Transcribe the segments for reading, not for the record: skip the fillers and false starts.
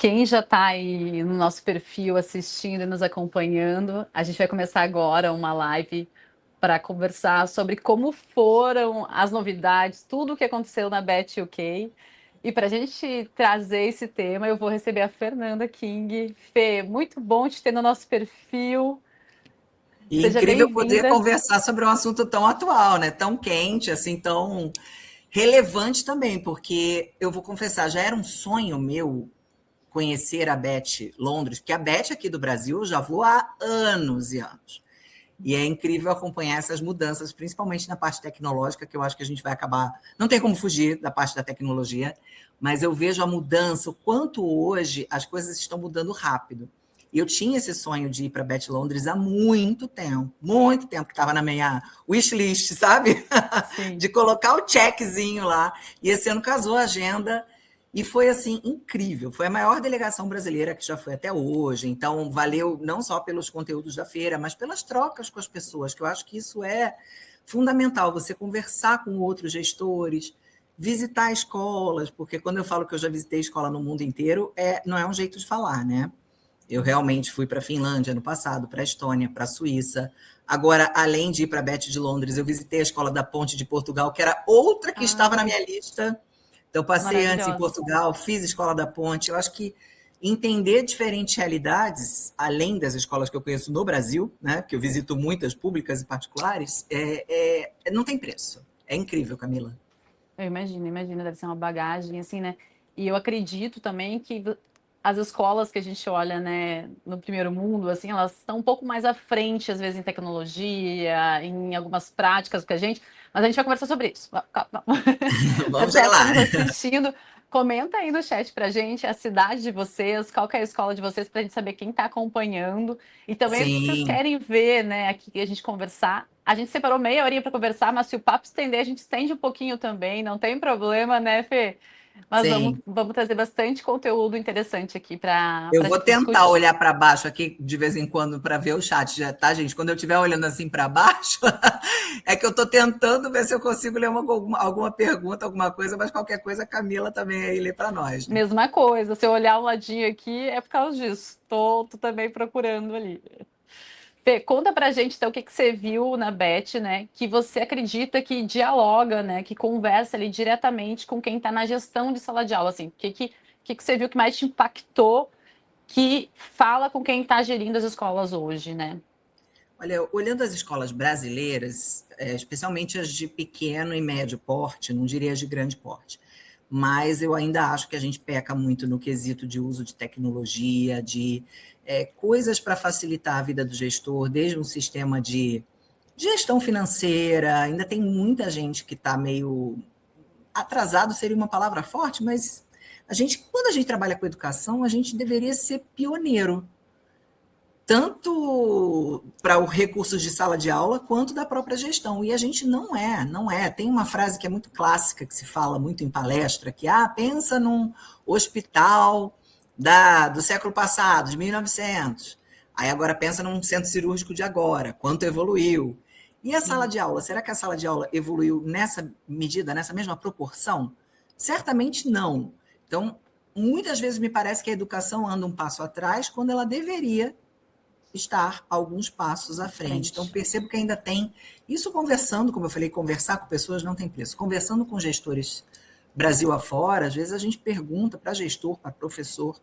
Quem já está aí no nosso perfil assistindo e nos acompanhando, a gente vai começar agora uma live para conversar sobre como foram as novidades, tudo o que aconteceu na Bet UK. E para a gente trazer esse tema, eu vou receber a Fernanda King. Fê, muito bom te ter no nosso perfil. E Seja incrível poder bem-vinda. conversar sobre um assunto tão atual, né? Tão quente, assim, tão relevante também, porque eu vou confessar, já era um sonho meu conhecer a Beth Londres, porque a Beth aqui do Brasil eu já vou há anos e anos. E é incrível acompanhar essas mudanças, principalmente na parte tecnológica, que eu acho que a gente vai acabar. Não tem como fugir da parte da tecnologia, mas eu vejo a mudança, o quanto hoje as coisas estão mudando rápido. E eu tinha esse sonho de ir para Beth Londres há muito tempo que estava na minha wishlist, sabe? Sim. De colocar o checkzinho lá. E esse ano casou a agenda e foi assim incrível. Foi a maior delegação brasileira que já foi até hoje. Então valeu não só pelos conteúdos da feira, mas pelas trocas com as pessoas, que eu acho que isso é fundamental. Você conversar com outros gestores, visitar escolas, porque quando eu falo que eu já visitei escola no mundo inteiro, não é um jeito de falar, né? Eu realmente fui para a Finlândia no passado, para a Estônia, para a Suíça. Agora, além de ir para a Beth de Londres, eu visitei a Escola da Ponte de Portugal, que era outra que estava na Ai, minha lista. Então, passei antes em maravilhosa. Portugal, fiz Escola da Ponte. Eu acho que entender diferentes realidades, além das escolas que eu conheço no Brasil, né, que eu visito muitas públicas e particulares, não tem preço. É incrível, Camila. Eu imagino, deve ser uma bagagem, assim, né? E eu acredito também que as escolas que a gente olha, né, no primeiro mundo, assim, elas estão um pouco mais à frente, às vezes, em tecnologia, em algumas práticas que a gente, mas a gente vai conversar sobre isso. Calma. Vamos Pessoal chegar que está lá. nos assistindo, comenta aí no chat pra gente a cidade de vocês, qual que é a escola de vocês, pra gente saber quem está acompanhando. E também o que vocês Sim, querem ver, né, aqui a gente conversar. A gente separou meia horinha para conversar, mas se o papo estender, a gente estende um pouquinho também, não tem problema, né, Fê? Mas sim. vamos trazer bastante conteúdo interessante aqui para Eu a vou gente tentar discutir. olhar para baixo aqui de vez em quando para ver o chat, já, tá, gente? Quando eu estiver olhando assim para baixo, é que eu estou tentando ver se eu consigo ler alguma pergunta, alguma coisa, mas qualquer coisa a Camila também aí lê para nós, né? Mesma coisa, se eu olhar um ladinho aqui, é por causa disso. Tô também procurando ali. Fê, conta pra gente então o que que você viu na Bet, né? Que você acredita que dialoga, né? Que conversa ali diretamente com quem está na gestão de sala de aula, assim. O que que você viu que mais te impactou, que fala com quem está gerindo as escolas hoje, né? Olha, olhando as escolas brasileiras, especialmente as de pequeno e médio porte, não diria as de grande porte, mas eu ainda acho que a gente peca muito no quesito de uso de tecnologia, de coisas para facilitar a vida do gestor, desde um sistema de gestão financeira. Ainda tem muita gente que está meio atrasado, seria uma palavra forte, mas quando a gente trabalha com educação, a gente deveria ser pioneiro tanto para os recursos de sala de aula quanto da própria gestão. E a gente não é. Tem uma frase que é muito clássica, que se fala muito em palestra, que pensa num hospital do século passado, de 1900. Aí agora pensa num centro cirúrgico de agora, quanto evoluiu. E a sala Sim. de aula? Será que a sala de aula evoluiu nessa medida, nessa mesma proporção? Certamente não. Então, muitas vezes me parece que a educação anda um passo atrás quando ela deveria estar alguns passos à frente. Então, Frente. percebo que ainda tem isso conversando, como eu falei, conversar com pessoas não tem preço. Conversando com gestores Brasil afora, às vezes a gente pergunta para gestor, para professor,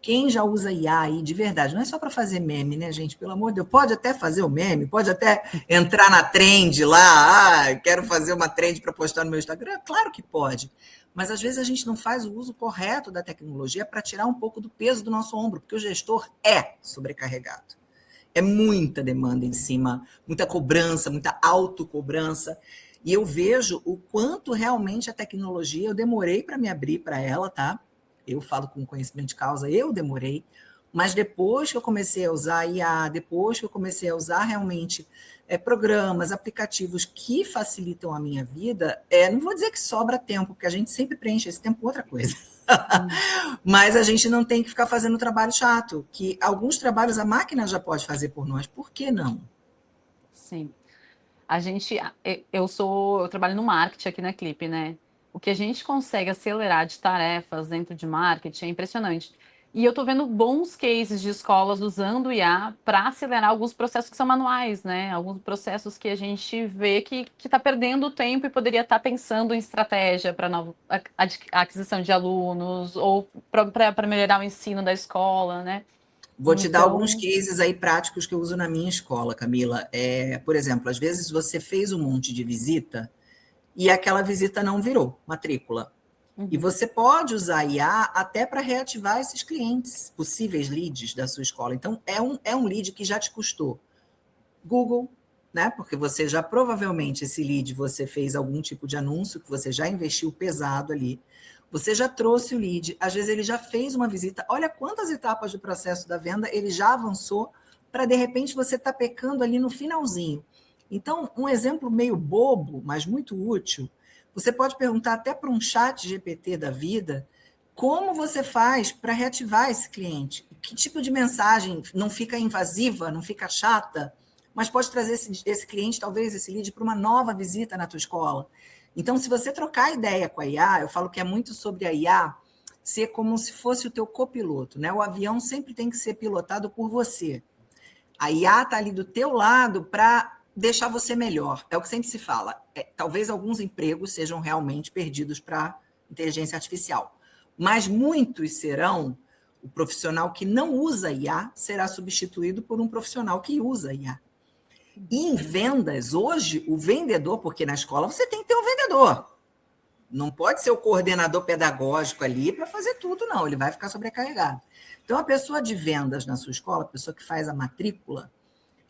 quem já usa IA aí de verdade? Não é só para fazer meme, né, gente? Pelo amor de Deus, pode até fazer o meme, pode até entrar na trend lá, quero fazer uma trend para postar no meu Instagram. Claro que pode. Mas às vezes a gente não faz o uso correto da tecnologia para tirar um pouco do peso do nosso ombro, porque o gestor é sobrecarregado. É muita demanda em cima, muita cobrança, muita autocobrança. E eu vejo o quanto realmente a tecnologia, eu demorei para me abrir para ela, tá? Eu falo com conhecimento de causa, eu demorei, mas depois que eu comecei a usar IA, depois que eu comecei a usar realmente programas, aplicativos que facilitam a minha vida, não vou dizer que sobra tempo, porque a gente sempre preenche esse tempo com outra coisa. Hum, Mas a gente não tem que ficar fazendo trabalho chato, que alguns trabalhos a máquina já pode fazer por nós, por que não? sim. A gente, eu trabalho no marketing aqui na Clipe, né? O que a gente consegue acelerar de tarefas dentro de marketing é impressionante. E eu estou vendo bons cases de escolas usando o IA para acelerar alguns processos que são manuais, né? Alguns processos que a gente vê que está perdendo tempo e poderia estar pensando em estratégia para a aquisição de alunos ou para melhorar o ensino da escola, né? Vou te dar alguns Então, cases aí práticos que eu uso na minha escola, Camila. Por exemplo, às vezes você fez um monte de visita e aquela visita não virou matrícula. E uhum, você pode usar IA até para reativar esses clientes, possíveis leads da sua escola. Então, é um lead que já te custou Google, né? Porque você já provavelmente esse lead você fez algum tipo de anúncio que você já investiu pesado ali. Você já trouxe o lead, às vezes ele já fez uma visita. Olha quantas etapas do processo da venda ele já avançou para de repente você estar pecando ali no finalzinho. Então, um exemplo meio bobo, mas muito útil, você pode perguntar até para um chat GPT da vida como você faz para reativar esse cliente. Que tipo de mensagem não fica invasiva, não fica chata, mas pode trazer esse cliente, talvez, esse lead, para uma nova visita na tua escola. Então, se você trocar ideia com a IA, eu falo que é muito sobre a IA ser como se fosse o teu copiloto, né? O avião sempre tem que ser pilotado por você. A IA está ali do teu lado para deixar você melhor. É o que sempre se fala. Talvez alguns empregos sejam realmente perdidos para inteligência artificial, mas muitos serão. O profissional que não usa IA será substituído por um profissional que usa IA. E em vendas, hoje, o vendedor, porque na escola você tem que ter um vendedor. Não pode ser o coordenador pedagógico ali para fazer tudo, não. Ele vai ficar sobrecarregado. Então, a pessoa de vendas na sua escola, a pessoa que faz a matrícula,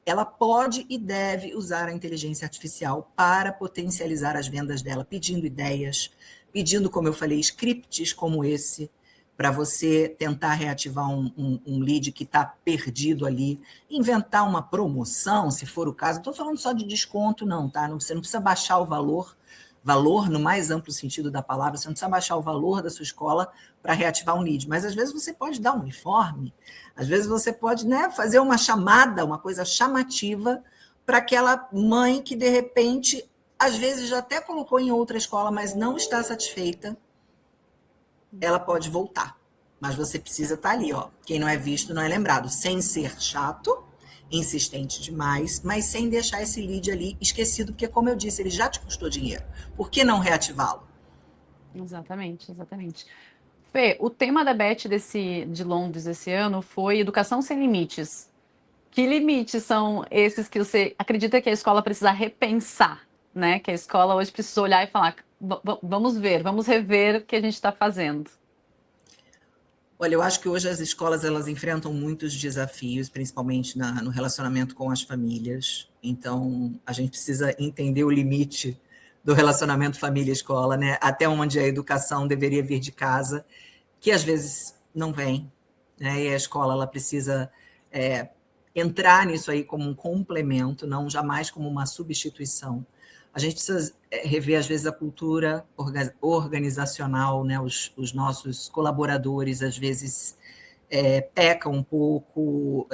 ela pode e deve usar a inteligência artificial para potencializar as vendas dela, pedindo ideias, pedindo, como eu falei, scripts como esse, para você tentar reativar um lead que está perdido ali, inventar uma promoção, se for o caso. Não estou falando só de desconto, não, tá? Você não precisa baixar o valor no mais amplo sentido da palavra, você não precisa baixar o valor da sua escola para reativar um lead, mas às vezes você pode dar um uniforme, às vezes você pode, né, fazer uma chamada, uma coisa chamativa para aquela mãe que, de repente, às vezes já até colocou em outra escola, mas não está satisfeita, ela pode voltar. Mas você precisa estar ali, ó. Quem não é visto não é lembrado, sem ser chato, insistente demais, mas sem deixar esse lead ali esquecido, porque, como eu disse, ele já te custou dinheiro. Por que não reativá-lo? exatamente, exatamente. Fê, o tema da Beth de Londres esse ano foi Educação Sem Limites. Que limites são esses que você acredita que a escola precisa repensar, né? Que a escola hoje precisa olhar e falar, vamos ver, vamos rever o que a gente está fazendo. Olha, eu acho que hoje as escolas elas enfrentam muitos desafios, principalmente no relacionamento com as famílias. Então, a gente precisa entender o limite do relacionamento família-escola, né? Até onde a educação deveria vir de casa, que às vezes não vem, né? E a escola ela precisa é, entrar nisso aí como um complemento, não jamais como uma substituição. A gente precisa rever, às vezes, a cultura organizacional, né? Os nossos colaboradores, às vezes, pecam um pouco,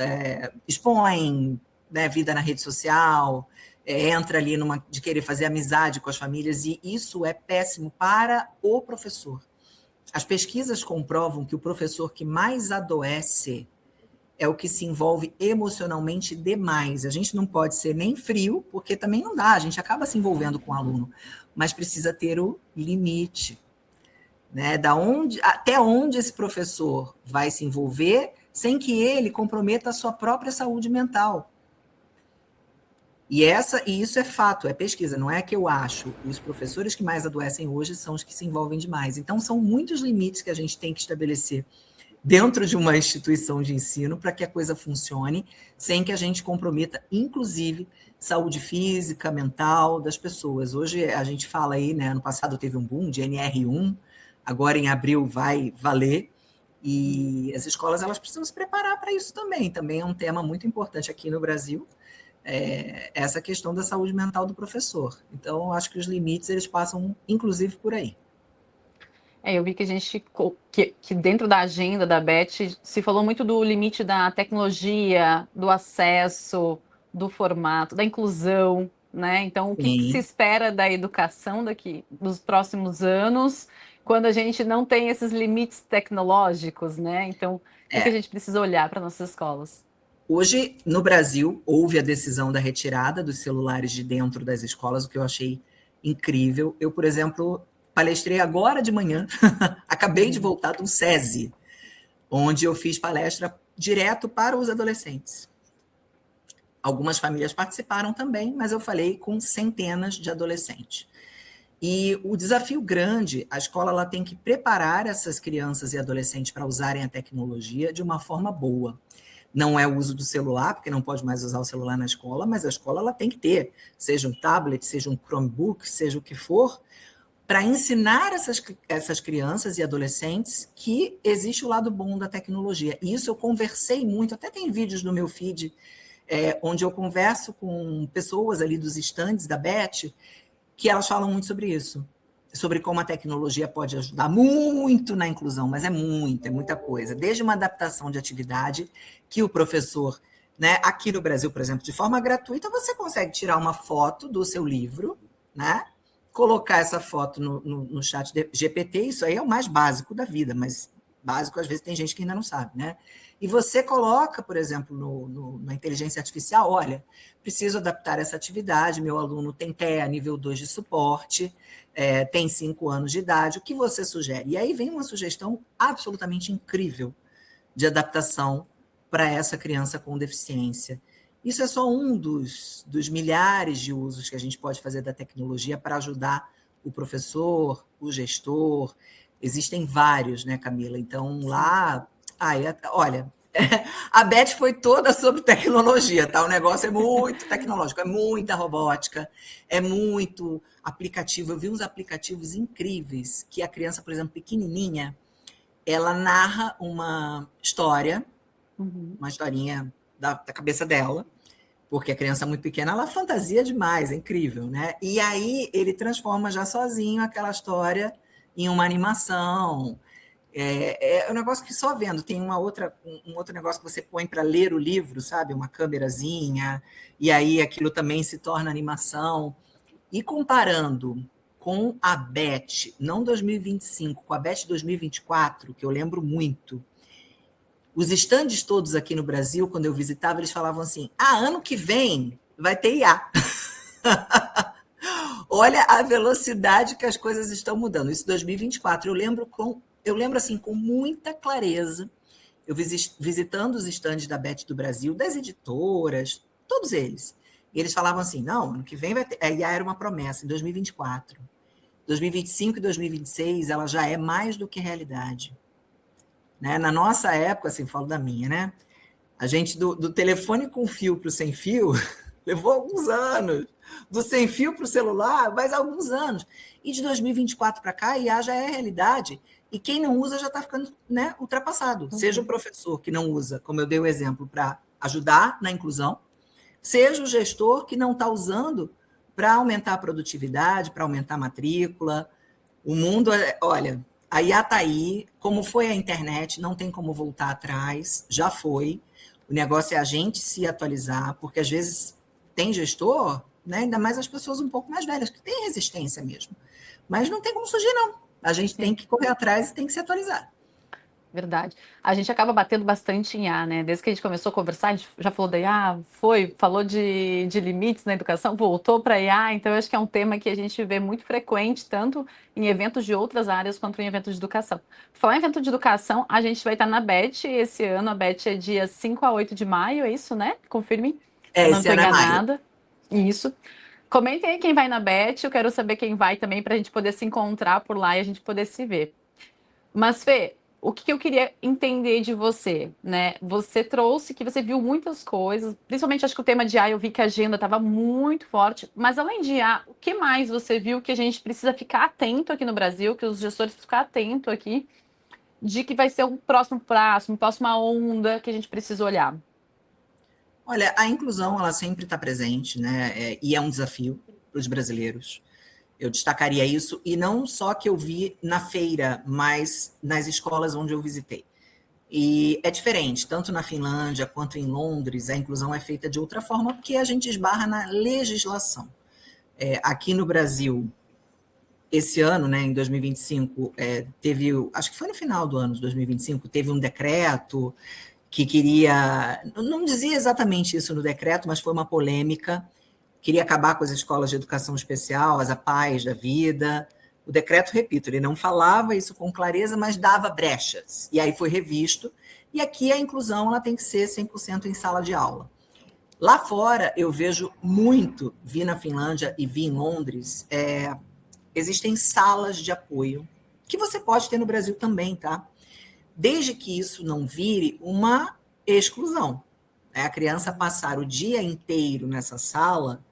expõem, né, vida na rede social, entra ali de querer fazer amizade com as famílias, e isso é péssimo para o professor. As pesquisas comprovam que o professor que mais adoece é o que se envolve emocionalmente demais. A gente não pode ser nem frio, porque também não dá, a gente acaba se envolvendo com o aluno, mas precisa ter o limite, né? Até onde esse professor vai se envolver sem que ele comprometa a sua própria saúde mental. E isso é fato, é pesquisa, não é que eu acho. Os professores que mais adoecem hoje são os que se envolvem demais. Então, são muitos limites que a gente tem que estabelecer dentro de uma instituição de ensino para que a coisa funcione, sem que a gente comprometa, inclusive, saúde física, mental das pessoas. Hoje a gente fala aí, né? Ano passado teve um boom de NR1, agora em abril vai valer, e as escolas elas precisam se preparar para isso também. Também é um tema muito importante aqui no Brasil, essa questão da saúde mental do professor. Então, acho que os limites eles passam, inclusive, por aí. Eu vi que a gente, que dentro da agenda da Beth, se falou muito do limite da tecnologia, do acesso, do formato, da inclusão, né? Então, o que que se Sim. espera da educação daqui nos próximos anos, quando a gente não tem esses limites tecnológicos, né? Então, O que a gente precisa olhar para nossas escolas? Hoje, no Brasil, houve a decisão da retirada dos celulares de dentro das escolas, o que eu achei incrível. Eu, por exemplo, palestrei agora de manhã, acabei de voltar do SESI, onde eu fiz palestra direto para os adolescentes. Algumas famílias participaram também, mas eu falei com centenas de adolescentes. E o desafio grande, a escola ela tem que preparar essas crianças e adolescentes para usarem a tecnologia de uma forma boa. Não é o uso do celular, porque não pode mais usar o celular na escola, mas a escola ela tem que ter, seja um tablet, seja um Chromebook, seja o que for, para ensinar essas crianças e adolescentes que existe o lado bom da tecnologia. E isso eu conversei muito, até tem vídeos no meu feed, onde eu converso com pessoas ali dos estandes da Beth, que elas falam muito sobre isso, sobre como a tecnologia pode ajudar muito na inclusão, mas é muita coisa. Desde uma adaptação de atividade que o professor, né, aqui no Brasil, por exemplo, de forma gratuita, você consegue tirar uma foto do seu livro, né, colocar essa foto no chat GPT, isso aí é o mais básico da vida, mas básico às vezes tem gente que ainda não sabe, né? E você coloca, por exemplo, na inteligência artificial, olha, preciso adaptar essa atividade, meu aluno tem TEA nível 2 de suporte, tem 5 anos de idade, o que você sugere? E aí vem uma sugestão absolutamente incrível de adaptação para essa criança com deficiência. Isso é só um dos milhares de usos que a gente pode fazer da tecnologia para ajudar o professor, o gestor. Existem vários, né, Camila? Então, lá... olha, a Beth foi toda sobre tecnologia, tá? O negócio é muito tecnológico, é muita robótica, é muito aplicativo. Eu vi uns aplicativos incríveis que a criança, por exemplo, pequenininha, ela narra uma história, uma historinha da cabeça dela, porque a criança muito pequena, ela fantasia demais, é incrível, né? E aí ele transforma já sozinho aquela história em uma animação. É um negócio que só vendo. Tem um outro negócio que você põe para ler o livro, sabe? Uma câmerazinha, e aí aquilo também se torna animação. E comparando com a Beth, não 2025, com a Beth 2024, que eu lembro muito, os estandes todos aqui no Brasil, quando eu visitava, eles falavam assim, ano que vem vai ter IA. Olha a velocidade que as coisas estão mudando. Isso 2024. Eu lembro assim com muita clareza, eu visitando os estandes da Beth do Brasil, das editoras, todos eles. E eles falavam assim, não, ano que vem vai ter... A IA era uma promessa, em 2024. 2025 e 2026, ela já é mais do que realidade. Né? Na nossa época, assim, falo da minha, né? A gente, do telefone com fio para o sem fio, levou alguns anos. Do sem fio para o celular, mais alguns anos. E de 2024 para cá, a IA já é realidade. E quem não usa já está ficando, né, ultrapassado. Seja o professor que não usa, como eu dei o exemplo, para ajudar na inclusão, seja o gestor que não está usando para aumentar a produtividade, para aumentar a matrícula. O mundo, olha, a IA está aí, como foi a internet, não tem como voltar atrás, já foi. O negócio é a gente se atualizar, porque às vezes tem gestor, né, ainda mais as pessoas um pouco mais velhas, que têm resistência mesmo. Mas não tem como fugir, não. A gente tem que correr atrás e tem que se atualizar. Verdade. A gente acaba batendo bastante em IA, né? Desde que a gente começou a conversar, a gente já falou da IA, falou de limites na educação, voltou para a IA, então eu acho que é um tema que a gente vê muito frequente, tanto em eventos de outras áreas quanto em eventos de educação. Por falar em evento de educação, a gente vai estar na BET esse ano, a BET é dia 5 a 8 de maio, é isso, né? Confirme, se eu não estou enganada. Isso. Comentem aí quem vai na BET, eu quero saber quem vai também, para a gente poder se encontrar por lá e a gente poder se ver. Mas, Fê, o que eu queria entender de você, né? Você trouxe que você viu muitas coisas, principalmente acho que o tema de IA, eu vi que a agenda estava muito forte, mas além de IA, o que mais você viu que a gente precisa ficar atento aqui no Brasil, que os gestores precisam ficar atento aqui, de que vai ser o próximo passo, uma próxima onda que a gente precisa olhar? Olha, a inclusão ela sempre está presente, né? E é um desafio para os brasileiros. Eu destacaria isso, e não só que eu vi na feira, mas nas escolas onde eu visitei. E é diferente, tanto na Finlândia quanto em Londres, a inclusão é feita de outra forma, porque a gente esbarra na legislação. Aqui no Brasil, esse ano, né, em 2025, teve, acho que foi no final do ano de 2025, teve um decreto que queria, não dizia exatamente isso no decreto, mas foi uma polêmica, queria acabar com as escolas de educação especial, as APAES da vida. O decreto, repito, ele não falava isso com clareza, mas dava brechas. E aí foi revisto. E aqui a inclusão ela tem que ser 100% em sala de aula. Lá fora, eu vejo muito, vi na Finlândia e vi em Londres, existem salas de apoio, que você pode ter no Brasil também, tá? Desde que isso não vire uma exclusão. A criança passar o dia inteiro nessa sala,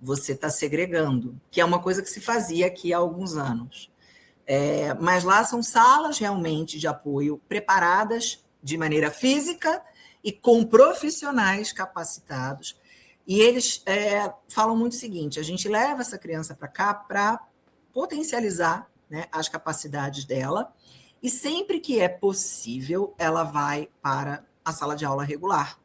você está segregando, que é uma coisa que se fazia aqui há alguns anos. Mas lá são salas realmente de apoio preparadas de maneira física e com profissionais capacitados. E eles falam muito o seguinte: a gente leva essa criança para cá para potencializar, né, as capacidades dela, e sempre que é possível, ela vai para a sala de aula regular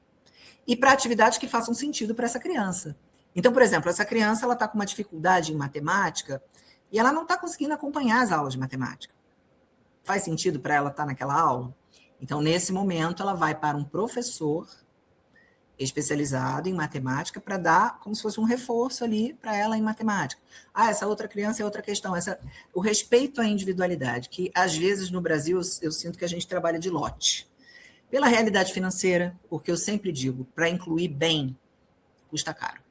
e para atividades que façam sentido para essa criança. Então, por exemplo, essa criança ela está com uma dificuldade em matemática e ela não está conseguindo acompanhar as aulas de matemática. Faz sentido para ela estar naquela aula? Então, nesse momento, ela vai para um professor especializado em matemática para dar como se fosse um reforço ali para ela em matemática. Essa outra criança é outra questão. O respeito à individualidade, que às vezes no Brasil eu sinto que a gente trabalha de lote. Pela realidade financeira, porque eu sempre digo, para incluir bem, custa caro,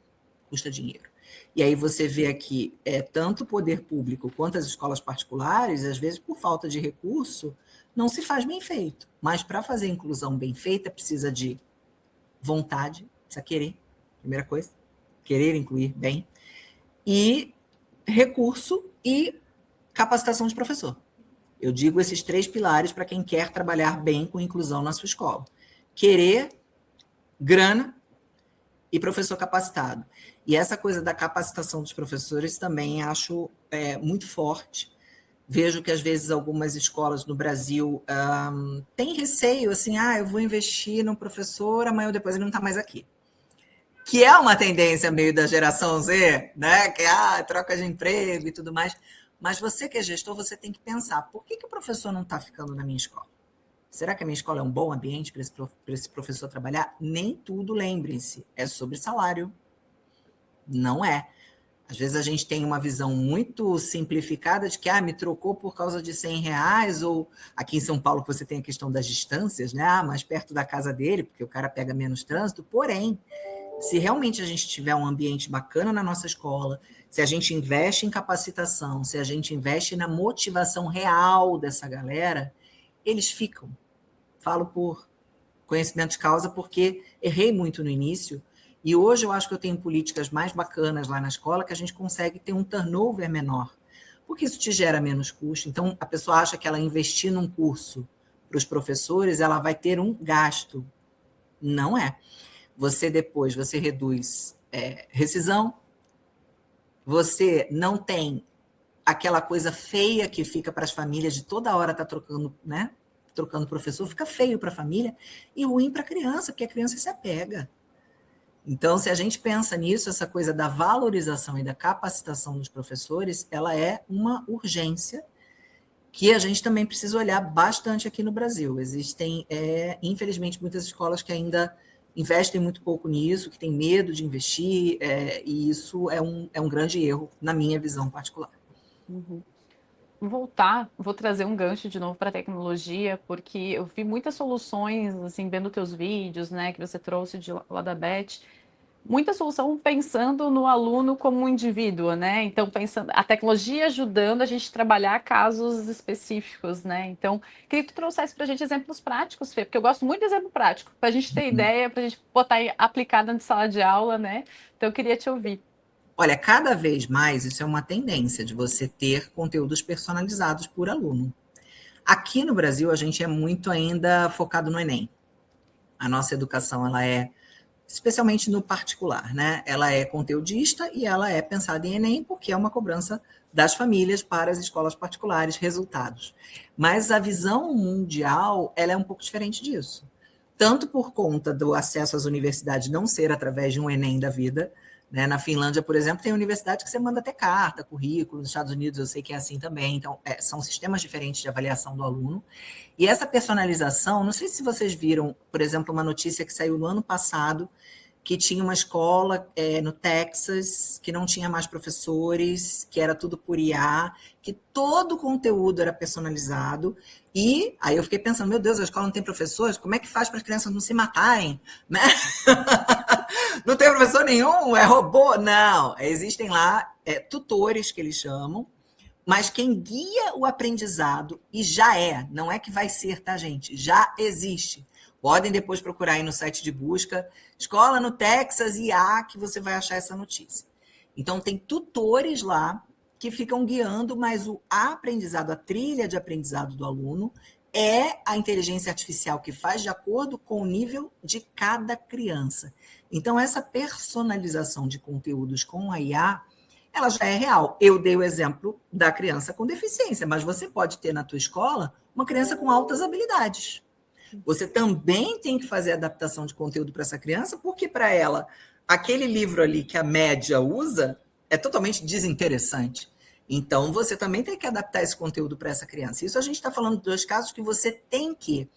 custa dinheiro. E aí você vê aqui, tanto o poder público quanto as escolas particulares, às vezes por falta de recurso, não se faz bem feito. Mas para fazer inclusão bem feita, precisa de vontade, precisa querer, primeira coisa, querer incluir bem, e recurso e capacitação de professor. Eu digo esses 3 pilares para quem quer trabalhar bem com inclusão na sua escola. Querer, grana e professor capacitado. E essa coisa da capacitação dos professores também acho muito forte. Vejo que, às vezes, algumas escolas no Brasil têm receio, assim, eu vou investir no professor, amanhã ou depois ele não está mais aqui. Que é uma tendência meio da geração Z, né? Que troca de emprego e tudo mais. Mas você que é gestor, você tem que pensar, por que o professor não está ficando na minha escola? Será que a minha escola é um bom ambiente para esse professor trabalhar? Nem tudo, lembrem-se, é sobre salário. Não é. Às vezes a gente tem uma visão muito simplificada de que me trocou por causa de R$100, ou aqui em São Paulo você tem a questão das distâncias, né? Mais perto da casa dele, porque o cara pega menos trânsito. Porém, se realmente a gente tiver um ambiente bacana na nossa escola, se a gente investe em capacitação, se a gente investe na motivação real dessa galera, eles ficam. Falo por conhecimento de causa, porque errei muito no início. E hoje eu acho que eu tenho políticas mais bacanas lá na escola que a gente consegue ter um turnover menor, porque isso te gera menos custo. Então, a pessoa acha que ela investir num curso para os professores, ela vai ter um gasto. Não é. Você reduz rescisão, você não tem aquela coisa feia que fica para as famílias de toda hora estar trocando, né? Trocando professor, fica feio para a família e ruim para a criança, porque a criança se apega. Então, se a gente pensa nisso, essa coisa da valorização e da capacitação dos professores, ela é uma urgência que a gente também precisa olhar bastante aqui no Brasil. Existem, infelizmente, muitas escolas que ainda investem muito pouco nisso, que têm medo de investir, e isso é um grande erro, na minha visão particular. Uhum. Vou trazer um gancho de novo para a tecnologia, porque eu vi muitas soluções, assim, vendo teus vídeos, né, que você trouxe de lá da Beth, muita solução pensando no aluno como um indivíduo, né? Então, pensando a tecnologia ajudando a gente a trabalhar casos específicos, né? Então, queria que tu trouxesse para a gente exemplos práticos, Fê, porque eu gosto muito de exemplo prático, para a gente ter ideia, para a gente botar aplicado na sala de aula, né? Então, eu queria te ouvir. Olha, cada vez mais isso é uma tendência de você ter conteúdos personalizados por aluno. Aqui no Brasil, a gente é muito ainda focado no Enem. A nossa educação, ela especialmente no particular, né? Ela é conteudista e ela é pensada em Enem porque é uma cobrança das famílias para as escolas particulares, resultados. Mas a visão mundial, ela é um pouco diferente disso. Tanto por conta do acesso às universidades não ser através de um Enem da vida, né? Na Finlândia, por exemplo, tem universidade que você manda até carta, currículo. Nos Estados Unidos eu sei que é assim também. Então, são sistemas diferentes de avaliação do aluno. E essa personalização, não sei se vocês viram, por exemplo, uma notícia que saiu no ano passado, que tinha uma escola no Texas, que não tinha mais professores, que era tudo por IA, que todo o conteúdo era personalizado. E aí eu fiquei pensando, meu Deus, a escola não tem professores? Como é que faz para as crianças não se matarem? Né? Não tem professor nenhum? É robô? Não, existem lá tutores, que eles chamam, mas quem guia o aprendizado, e já não é que vai ser, tá, gente? Já existe. Podem depois procurar aí no site de busca, Escola no Texas IA, que você vai achar essa notícia. Então, tem tutores lá que ficam guiando, mas o aprendizado, a trilha de aprendizado do aluno, é a inteligência artificial que faz de acordo com o nível de cada criança. Então, essa personalização de conteúdos com a IA, ela já é real. Eu dei o exemplo da criança com deficiência, mas você pode ter na tua escola uma criança com altas habilidades. Você também tem que fazer adaptação de conteúdo para essa criança, porque para ela, aquele livro ali que a média usa é totalmente desinteressante. Então, você também tem que adaptar esse conteúdo para essa criança. Isso a gente está falando de 2 casos que você tem que.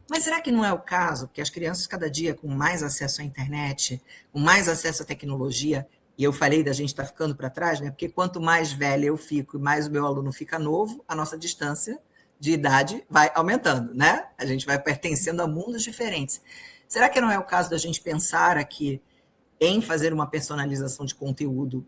Mas será que não é o caso? Porque as crianças, cada dia, com mais acesso à internet, com mais acesso à tecnologia, e eu falei da gente estar ficando para trás, né? Porque quanto mais velha eu fico e mais o meu aluno fica novo, a nossa distância de idade vai aumentando, né? A gente vai pertencendo a mundos diferentes. Será que não é o caso da gente pensar aqui em fazer uma personalização de conteúdo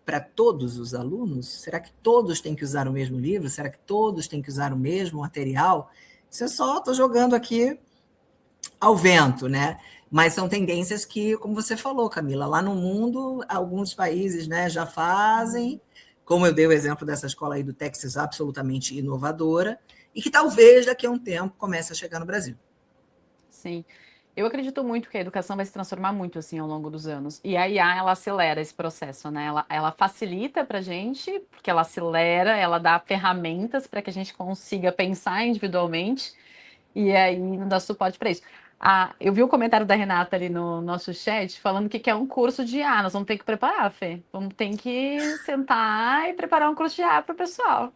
para todos os alunos? Será que todos têm que usar o mesmo livro? Será que todos têm que usar o mesmo material? Isso é só, estou jogando aqui ao vento, né? Mas são tendências que, como você falou, Camila, lá no mundo, alguns países, né, já fazem, como eu dei o exemplo dessa escola aí do Texas, absolutamente inovadora, e que talvez daqui a um tempo comece a chegar no Brasil. Sim. Eu acredito muito que a educação vai se transformar muito assim ao longo dos anos. E a IA, ela acelera esse processo, né? Ela facilita para a gente, porque ela acelera, ela dá ferramentas para que a gente consiga pensar individualmente e aí não dá suporte para isso. Ah, eu vi o comentário da Renata ali no nosso chat falando que quer um curso de IA. Nós vamos ter que preparar, Fê. Vamos ter que sentar e preparar um curso de IA para o pessoal.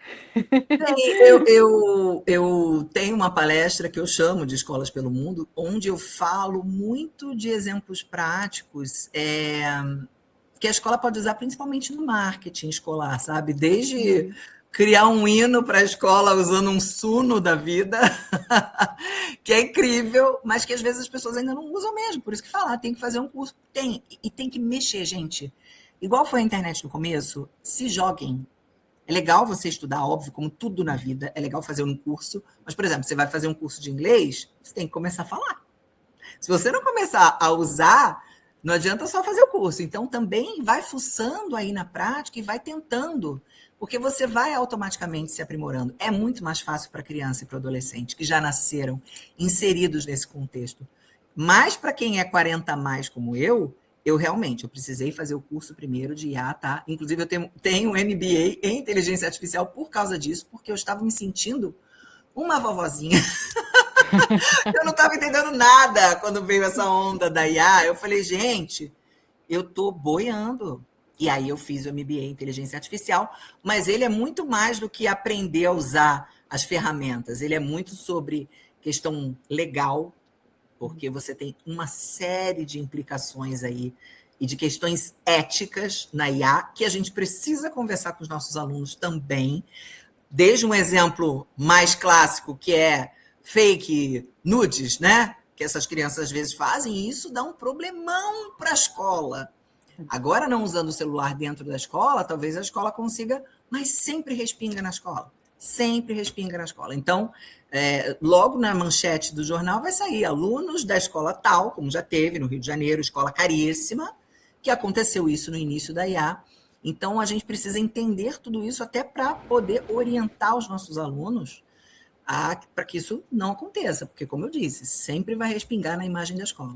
Eu tenho uma palestra que eu chamo de Escolas pelo Mundo, onde eu falo muito de exemplos práticos que a escola pode usar principalmente no marketing escolar, sabe? Desde criar um hino para a escola usando um Suno da vida, que é incrível, mas que às vezes as pessoas ainda não usam mesmo. Por isso que falar, tem que fazer um curso. E tem que mexer, gente. Igual foi a internet no começo, se joguem. É legal você estudar, óbvio, como tudo na vida, é legal fazer um curso, mas, por exemplo, você vai fazer um curso de inglês, você tem que começar a falar. Se você não começar a usar, não adianta só fazer o curso. Então, também vai fuçando aí na prática e vai tentando, porque você vai automaticamente se aprimorando. É muito mais fácil para criança e para adolescente, que já nasceram inseridos nesse contexto. Mas para quem é 40 a mais como eu precisei fazer o curso primeiro de IA, tá? Inclusive, eu tenho um MBA em inteligência artificial por causa disso, porque eu estava me sentindo uma vovozinha. Eu não estava entendendo nada quando veio essa onda da IA. Eu falei, gente, eu tô boiando. E aí eu fiz o MBA em inteligência artificial, mas ele é muito mais do que aprender a usar as ferramentas. Ele é muito sobre questão legal, porque você tem uma série de implicações aí e de questões éticas na IA que a gente precisa conversar com os nossos alunos também, desde um exemplo mais clássico, que é fake nudes, né? Que essas crianças às vezes fazem, e isso dá um problemão para a escola. Agora, não usando o celular dentro da escola, talvez a escola consiga, mas sempre respinga na escola. Sempre respinga na escola. Então, logo na manchete do jornal vai sair alunos da escola tal, como já teve no Rio de Janeiro, escola caríssima, que aconteceu isso no início da IA. Então, a gente precisa entender tudo isso até para poder orientar os nossos alunos para que isso não aconteça, porque, como eu disse, sempre vai respingar na imagem da escola.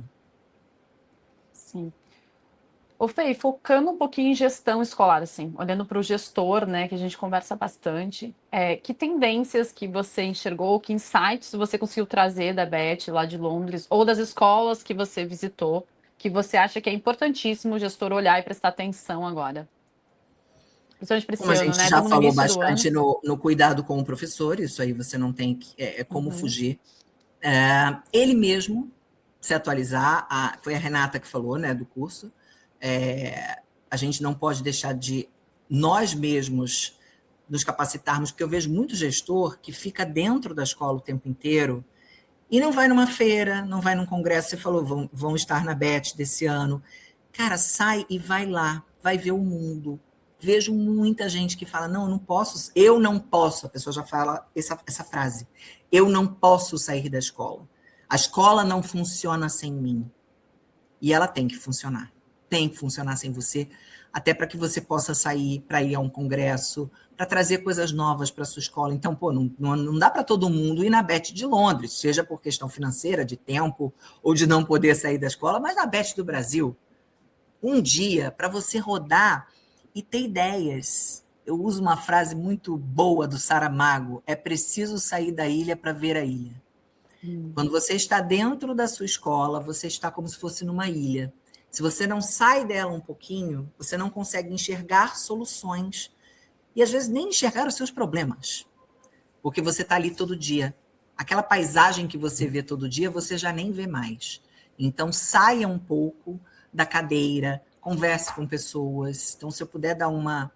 Sim. Ô, Fê, focando um pouquinho em gestão escolar, assim, olhando para o gestor, né, que a gente conversa bastante, que tendências que você enxergou, que insights você conseguiu trazer da Beth lá de Londres, ou das escolas que você visitou, que você acha que é importantíssimo o gestor olhar e prestar atenção agora? Principalmente para Como esse a ano, gente né? já Estamos no falou início do ano. bastante no cuidado com o professor, isso aí você não tem como Uhum. fugir. Ele mesmo se atualizar, foi a Renata que falou, né, do curso, a gente não pode deixar de nós mesmos nos capacitarmos, porque eu vejo muito gestor que fica dentro da escola o tempo inteiro e não vai numa feira, não vai num congresso. Você falou, vão estar na BET desse ano. Cara, sai e vai lá, vai ver o mundo. Vejo muita gente que fala, não, eu não posso, a pessoa já fala essa frase, eu não posso sair da escola. A escola não funciona sem mim. E ela tem que funcionar sem você, até para que você possa sair para ir a um congresso, para trazer coisas novas para a sua escola. Então, pô, não dá para todo mundo ir na BET de Londres, seja por questão financeira, de tempo, ou de não poder sair da escola, mas na BET do Brasil, um dia, para você rodar e ter ideias. Eu uso uma frase muito boa do Saramago, é preciso sair da ilha para ver a ilha. Quando você está dentro da sua escola, você está como se fosse numa ilha. Se você não sai dela um pouquinho, você não consegue enxergar soluções e, às vezes, nem enxergar os seus problemas, porque você está ali todo dia. Aquela paisagem que você vê todo dia, você já nem vê mais. Então, saia um pouco da cadeira, converse com pessoas. Então, se eu puder dar uma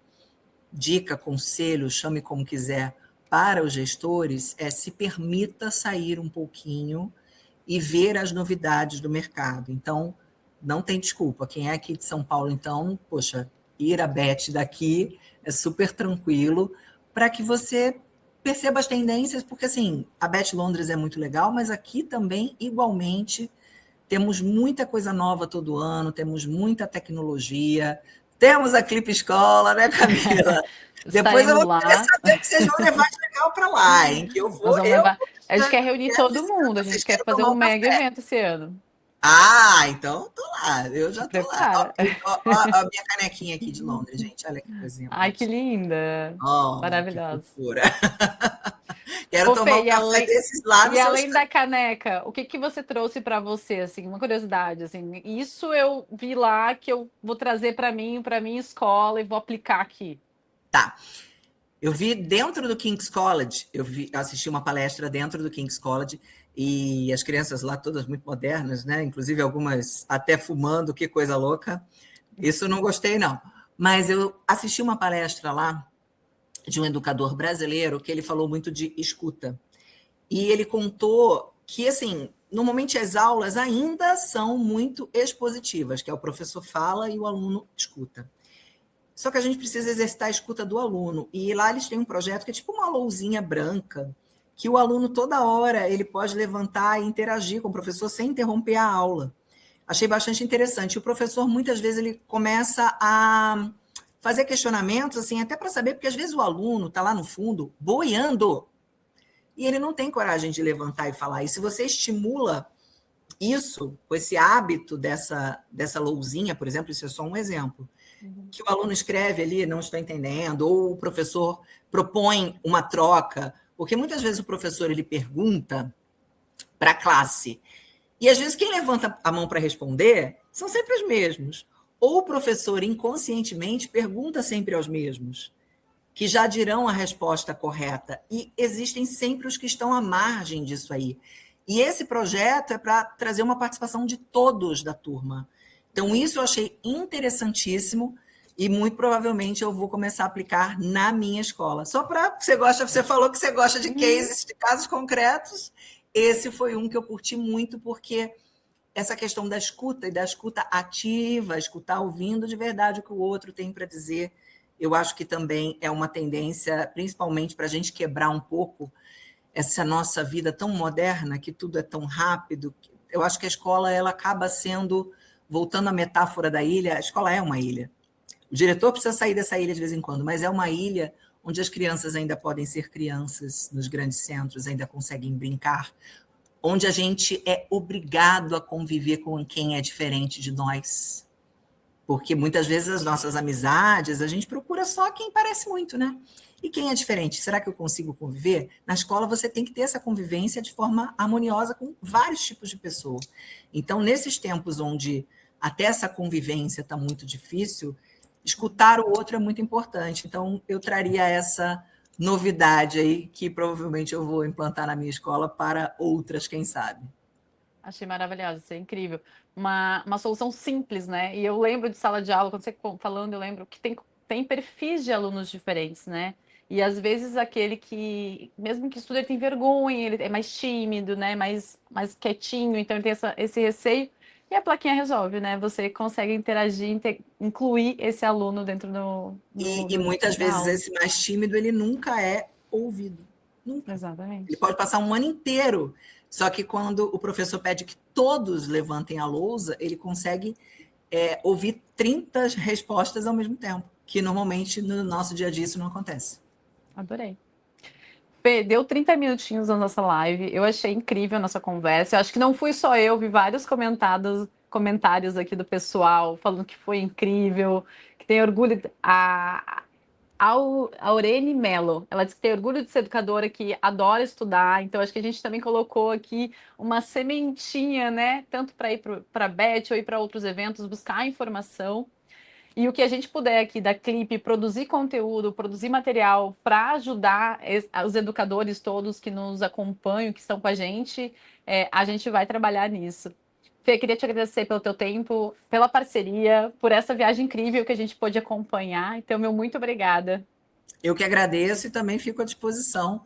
dica, conselho, chame como quiser, para os gestores, se permita sair um pouquinho e ver as novidades do mercado. Então, não tem desculpa. Quem é aqui de São Paulo, então, poxa, ir a BET daqui é super tranquilo para que você perceba as tendências, porque assim, a BET Londres é muito legal, mas aqui também, igualmente, temos muita coisa nova todo ano, temos muita tecnologia, temos a Clipe Escola, né, Camila? Depois eu Estaremos vou querer lá. saber que vocês vão levar de legal para lá, hein? Que eu Nós vou, vamos eu levar. A gente quer reunir quero todo visitar, mundo. A vocês gente quer querem fazer tomar um um mega café. evento esse ano. Então tô lá, eu Se já tô lá. Ó, prepara. ó a minha canequinha aqui de Londres, gente, olha que coisinha Ai, que bonitinha. linda. Oh, que Maravilhosa. fofura. Quero Ô, tomar Fê, um café desses lá no e seu além stand. da caneca, o que que você trouxe para você, assim, uma curiosidade, assim, isso eu vi lá que eu vou trazer para minha escola e vou aplicar aqui. Tá. Eu vi dentro do King's College, assisti uma palestra dentro do King's College e as crianças lá todas muito modernas, né? Inclusive algumas até fumando, que coisa louca. Isso eu não gostei, não. Mas eu assisti uma palestra lá de um educador brasileiro que ele falou muito de escuta. E ele contou que, assim, normalmente as aulas ainda são muito expositivas, que é o professor fala e o aluno escuta. Só que a gente precisa exercitar a escuta do aluno. E lá eles têm um projeto que é tipo uma lousinha branca, que o aluno toda hora ele pode levantar e interagir com o professor sem interromper a aula. Achei bastante interessante. E o professor, muitas vezes, ele começa a fazer questionamentos, assim, até para saber, porque às vezes o aluno está lá no fundo, boiando, e ele não tem coragem de levantar e falar. E se você estimula isso, com esse hábito dessa lousinha, por exemplo, isso é só um exemplo, que o aluno escreve ali, não estou entendendo, ou o professor propõe uma troca, porque muitas vezes o professor ele pergunta para a classe, e às vezes quem levanta a mão para responder são sempre os mesmos. Ou o professor inconscientemente pergunta sempre aos mesmos, que já dirão a resposta correta. E existem sempre os que estão à margem disso aí. E esse projeto é para trazer uma participação de todos da turma. Então, isso eu achei interessantíssimo e muito provavelmente eu vou começar a aplicar na minha escola. Só para você falou que você gosta de cases, de casos concretos. Esse foi um que eu curti muito, porque essa questão da escuta e da escuta ativa, escutar ouvindo de verdade o que o outro tem para dizer, eu acho que também é uma tendência, principalmente para a gente quebrar um pouco essa nossa vida tão moderna, que tudo é tão rápido. Eu acho que a escola ela acaba sendo, voltando à metáfora da ilha, a escola é uma ilha. O diretor precisa sair dessa ilha de vez em quando, mas é uma ilha onde as crianças ainda podem ser crianças, nos grandes centros ainda conseguem brincar, onde a gente é obrigado a conviver com quem é diferente de nós. Porque muitas vezes as nossas amizades, a gente procura só quem parece muito, né? E quem é diferente? Será que eu consigo conviver? Na escola você tem que ter essa convivência de forma harmoniosa com vários tipos de pessoa. Então, nesses tempos onde até essa convivência está muito difícil, escutar o outro é muito importante. Então, eu traria essa novidade aí, que provavelmente eu vou implantar na minha escola para outras, quem sabe. Achei maravilhoso, isso é incrível. Uma solução simples, né? E eu lembro de sala de aula, quando você falando, eu lembro que tem perfis de alunos diferentes, né? E às vezes aquele que, mesmo que estuda, ele tem vergonha, ele é mais tímido, né? Mais quietinho, então ele tem esse receio. E a plaquinha resolve, né? Você consegue interagir, incluir esse aluno dentro E muitas da vezes aula. esse mais tímido, ele nunca é ouvido. Nunca. Ele Exatamente. pode passar um ano inteiro. Só que quando o professor pede que todos levantem a lousa, ele consegue ouvir 30 respostas ao mesmo tempo, que normalmente no nosso dia a dia isso não acontece. Adorei. Fê, deu 30 minutinhos na nossa live. Eu achei incrível a nossa conversa. Eu acho que não fui só eu, vi vários comentários aqui do pessoal falando que foi incrível, que tem orgulho. A Aurene Mello, ela disse que tem orgulho de ser educadora, que adora estudar. Então, acho que a gente também colocou aqui uma sementinha, né? Tanto para ir para a Beth ou ir para outros eventos, buscar informação. E o que a gente puder aqui da Clipe, produzir conteúdo, produzir material para ajudar os educadores todos que nos acompanham, que estão com a gente vai trabalhar nisso. Fê, queria te agradecer pelo teu tempo, pela parceria, por essa viagem incrível que a gente pôde acompanhar. Então, meu muito obrigada. Eu que agradeço e também fico à disposição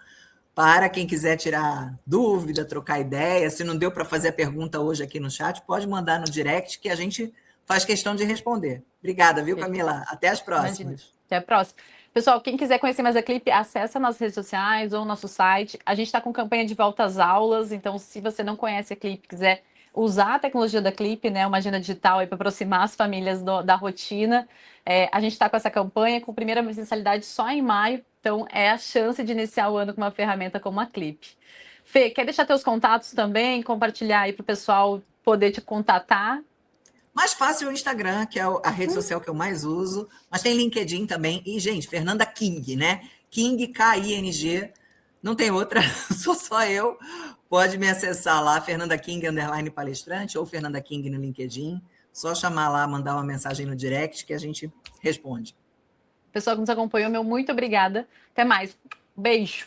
para quem quiser tirar dúvida, trocar ideia. Se não deu para fazer a pergunta hoje aqui no chat, pode mandar no direct que a gente faz questão de responder. Obrigada, viu, Camila? Até as Imagina. próximas. Até a próxima. Pessoal, quem quiser conhecer mais a Clipe, acessa nas redes sociais ou nosso site. A gente está com campanha de volta às aulas, então se você não conhece a Clipe, quiser usar a tecnologia da Clipe, né, uma agenda digital para aproximar as famílias da rotina, a gente está com essa campanha com primeira mensalidade só em maio, então é a chance de iniciar o ano com uma ferramenta como a Clipe. Fê, quer deixar teus contatos também, compartilhar aí para o pessoal poder te contatar? Mais fácil é o Instagram, que é a rede social que eu mais uso, mas tem LinkedIn também. E, gente, Fernanda King, né? King, K-I-N-G. Não tem outra, sou só eu. Pode me acessar lá, Fernanda King, _ palestrante, ou Fernanda King no LinkedIn. Só chamar lá, mandar uma mensagem no direct que a gente responde. Pessoal que nos acompanhou, meu muito obrigada. Até mais. Beijo.